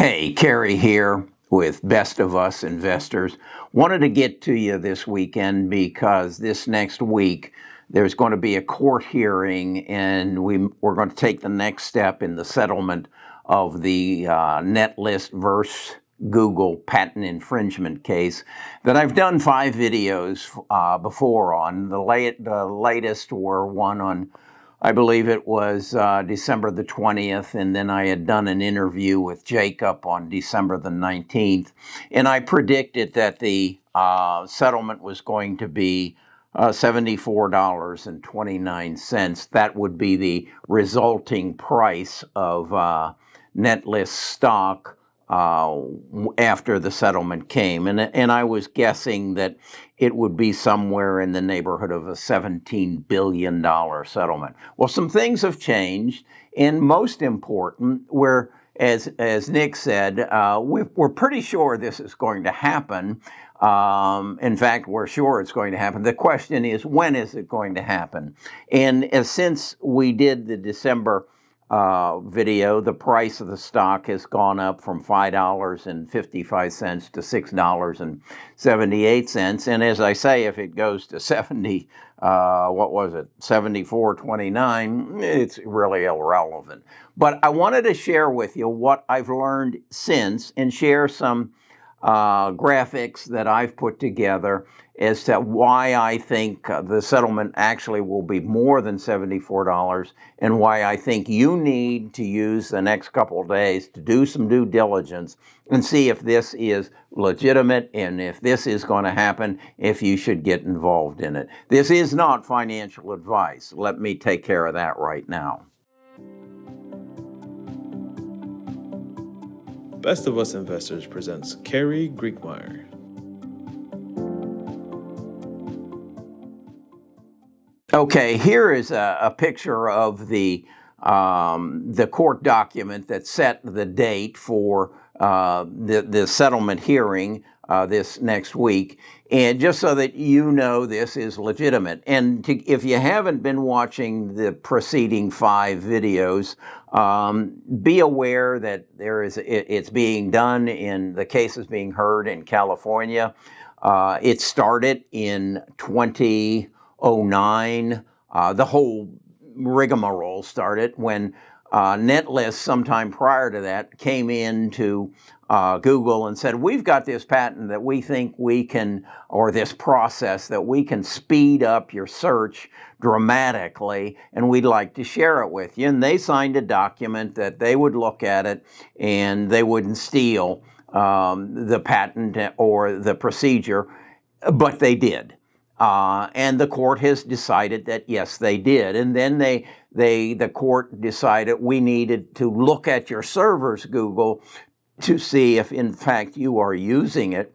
Hey, Kerry here with Best of Us Investors. Wanted to get to you this weekend because this next week there's going to be a court hearing, and we're going to take the next step in the settlement of the Netlist versus Google patent infringement case that I've done 5 videos before on. The latest were one on, I believe it was December the 20th, and then I had done an interview with Jacob on December the 19th, and I predicted that the settlement was going to be $74.29. That would be the resulting price of Netlist stock after the settlement came. And I was guessing that it would be somewhere in the neighborhood of a $17 billion settlement. Well, some things have changed, and most important, as Nick said, we're pretty sure this is going to happen. In fact, we're sure it's going to happen. The question is, when is it going to happen? And since we did the December video, the price of the stock has gone up from $5.55 to $6.78. And as I say, if it goes to 74.29, it's really irrelevant. But I wanted to share with you what I've learned since and share some graphics that I've put together as to why I think the settlement actually will be more than $74, and why I think you need to use the next couple of days to do some due diligence and see if this is legitimate, and if this is going to happen, if you should get involved in it. This is not financial advice. Let me take care of that right now. Best of Us Investors presents Kerry Griegmeyer. Okay, here is a picture of the court document that set the date for the settlement hearing this next week, and just so that you know this is legitimate. And if you haven't been watching the preceding 5 videos, be aware that it's being done the case is being heard in California. It started in 2009. The whole rigmarole started when Netlist, sometime prior to that, came into Google and said, we've got this patent that we think we can, or this process that we can speed up your search dramatically, and we'd like to share it with you. And they signed a document that they would look at it and they wouldn't steal the patent or the procedure, but they did. And the court has decided that, yes, they did. And then the court decided we needed to look at your servers, Google, to see if, in fact, you are using it.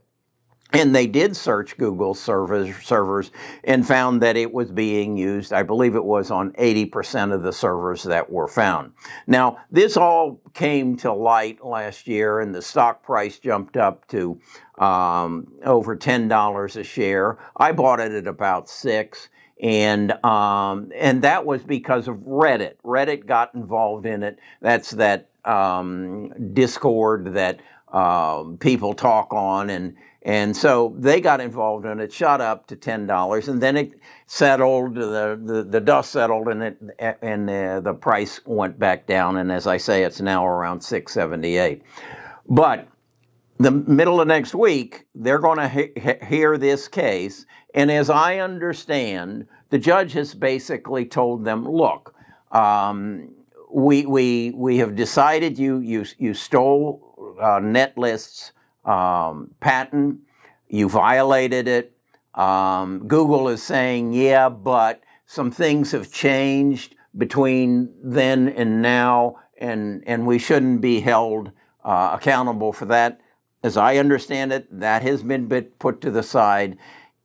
And they did search Google's servers and found that it was being used. I believe it was on 80% of the servers that were found. Now, this all came to light last year, and the stock price jumped up to over $10 a share. I bought it at about $6. And that was because of Reddit. Reddit got involved in it. That's that Discord that people talk on, and so they got involved in it, shot up to $10, and then it settled, the dust settled, and the price went back down, and as I say, it's now around $6.78. But the middle of next week, they're going to hear this case, and as I understand, the judge has basically told them, look, we have decided you stole Netlist's patent, you violated it. Google is saying, yeah, but some things have changed between then and now, and we shouldn't be held accountable for that. As I understand it, that has been put to the side,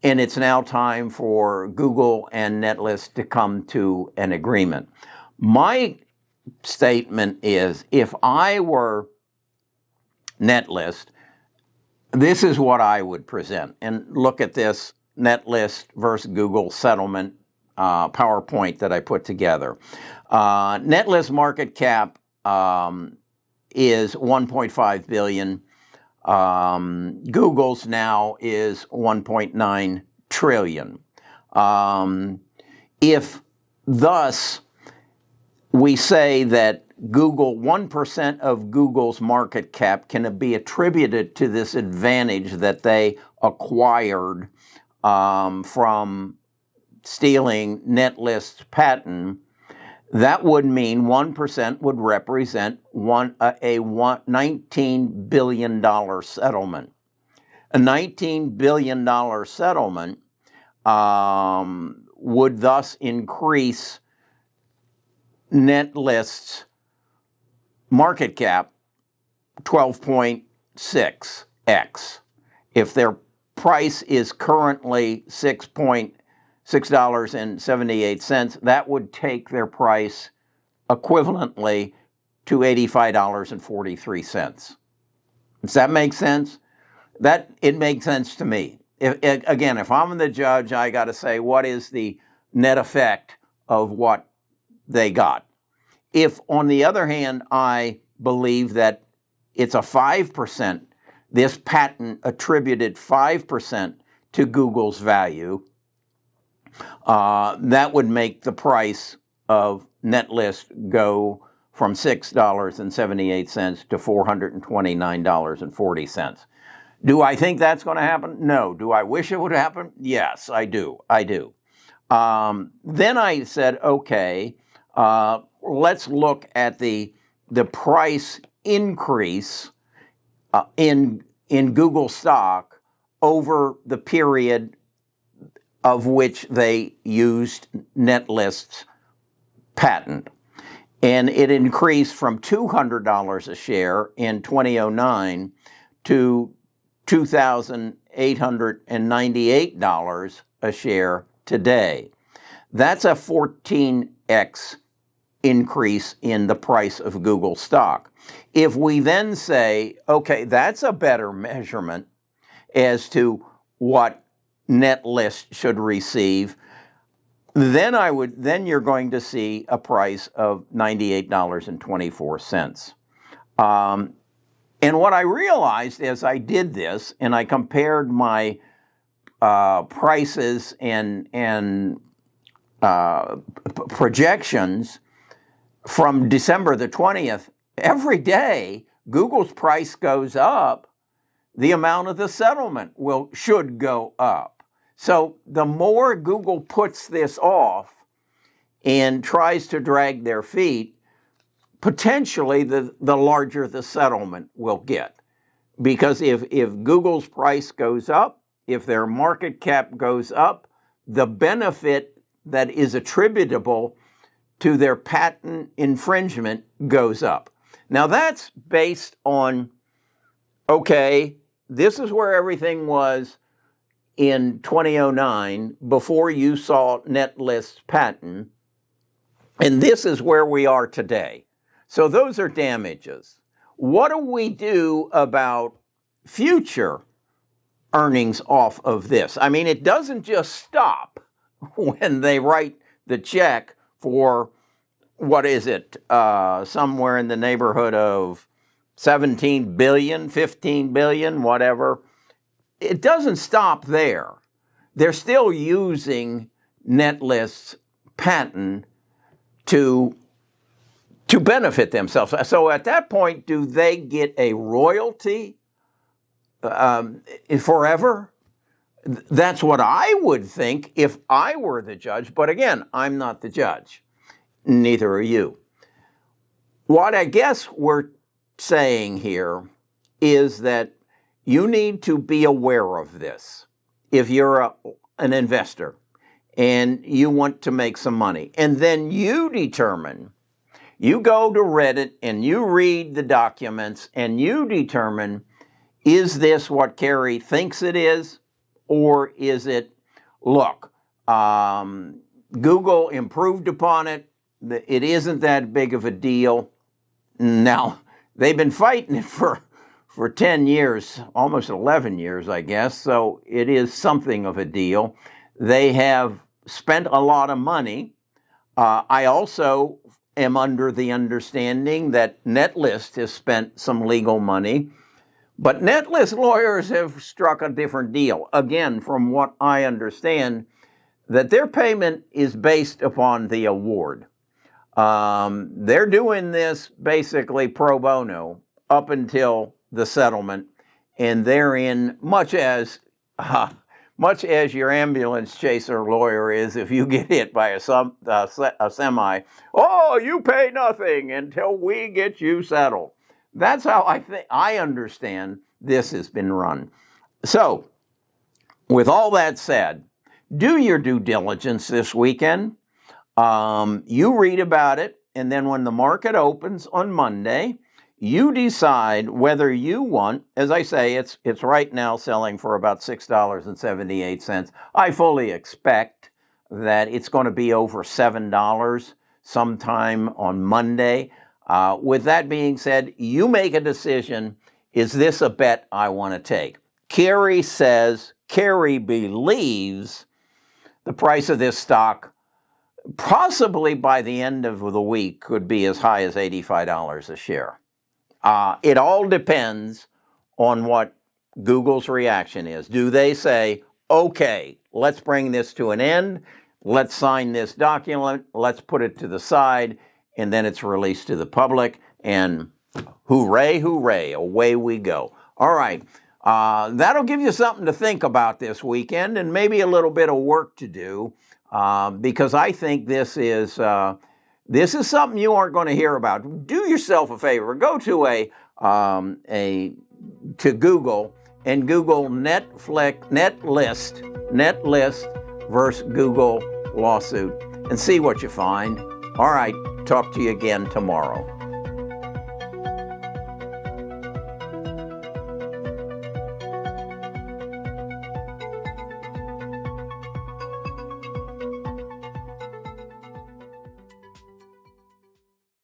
and it's now time for Google and Netlist to come to an agreement. My statement is, if I were Netlist, this is what I would present. And look at this Netlist versus Google settlement PowerPoint that I put together. Netlist market cap is 1.5 billion. Google's now is 1.9 trillion. If thus we say that 1% of Google's market cap can be attributed to this advantage that they acquired from stealing Netlist's patent, that would mean 1% would represent a $19 billion settlement. A $19 billion settlement would thus increase Netlist's market cap 12.6x. If their price is currently $6.78, that would take their price equivalently to $85.43. Does that make sense? It makes sense to me. Again, if I'm the judge, I got to say, what is the net effect of what they got? If, on the other hand, I believe that it's a 5%, this patent attributed 5% to Google's value, that would make the price of Netlist go from $6.78 to $429.40. Do I think that's going to happen? No. Do I wish it would happen? Yes, I do. Then I said, okay, let's look at the price increase in Google stock over the period of which they used Netlist's patent. And it increased from $200 a share in 2009 to $2,898 a share today. That's a 14x increase in the price of Google stock. If we then say, okay, that's a better measurement as to what Netlist should receive, then you're going to see a price of $98.24. And what I realized as I did this, and I compared my prices and projections from December the 20th, every day Google's price goes up, the amount of the settlement should go up. So the more Google puts this off and tries to drag their feet, potentially the larger the settlement will get. Because if Google's price goes up, if their market cap goes up, the benefit that is attributable to their patent infringement goes up. Now that's based on, okay, this is where everything was in 2009 before you saw Netlist's patent, and this is where we are today. So those are damages. What do we do about future earnings off of this? I mean, it doesn't just stop when they write the check for, what is it, somewhere in the neighborhood of 17 billion, 15 billion, whatever. It doesn't stop there. They're still using Netlist's patent to benefit themselves. So at that point, do they get a royalty forever? That's what I would think if I were the judge. But again, I'm not the judge. Neither are you. What I guess we're saying here is that you need to be aware of this if you're an investor and you want to make some money. And then you determine, you go to Reddit and you read the documents and you determine, is this what Kerry thinks it is? Or is it, look, Google improved upon it. It isn't that big of a deal. Now, they've been fighting it for 10 years, almost 11 years, I guess. So it is something of a deal. They have spent a lot of money. I also am under the understanding that Netlist has spent some legal money, but Netlist lawyers have struck a different deal. Again, from what I understand, that their payment is based upon the award. They're doing this basically pro bono up until the settlement, and therein, much as your ambulance chaser lawyer is if you get hit by a semi, oh, you pay nothing until we get you settled. That's how I understand this has been run. So, with all that said, do your due diligence this weekend. You read about it, and then when the market opens on Monday, you decide whether you want, as I say, it's right now selling for about $6.78. I fully expect that it's going to be over $7 sometime on Monday. With that being said, you make a decision. Is this a bet I want to take? Carrie believes the price of this stock possibly by the end of the week could be as high as $85 a share. It all depends on what Google's reaction is. Do they say, okay, let's bring this to an end, let's sign this document, let's put it to the side, and then it's released to the public, and hooray, hooray, away we go. All right, that'll give you something to think about this weekend and maybe a little bit of work to do, because I think this is something you aren't going to hear about. Do yourself a favor. Go to Google and Google Netlist versus Google lawsuit and see what you find. All right, talk to you again tomorrow.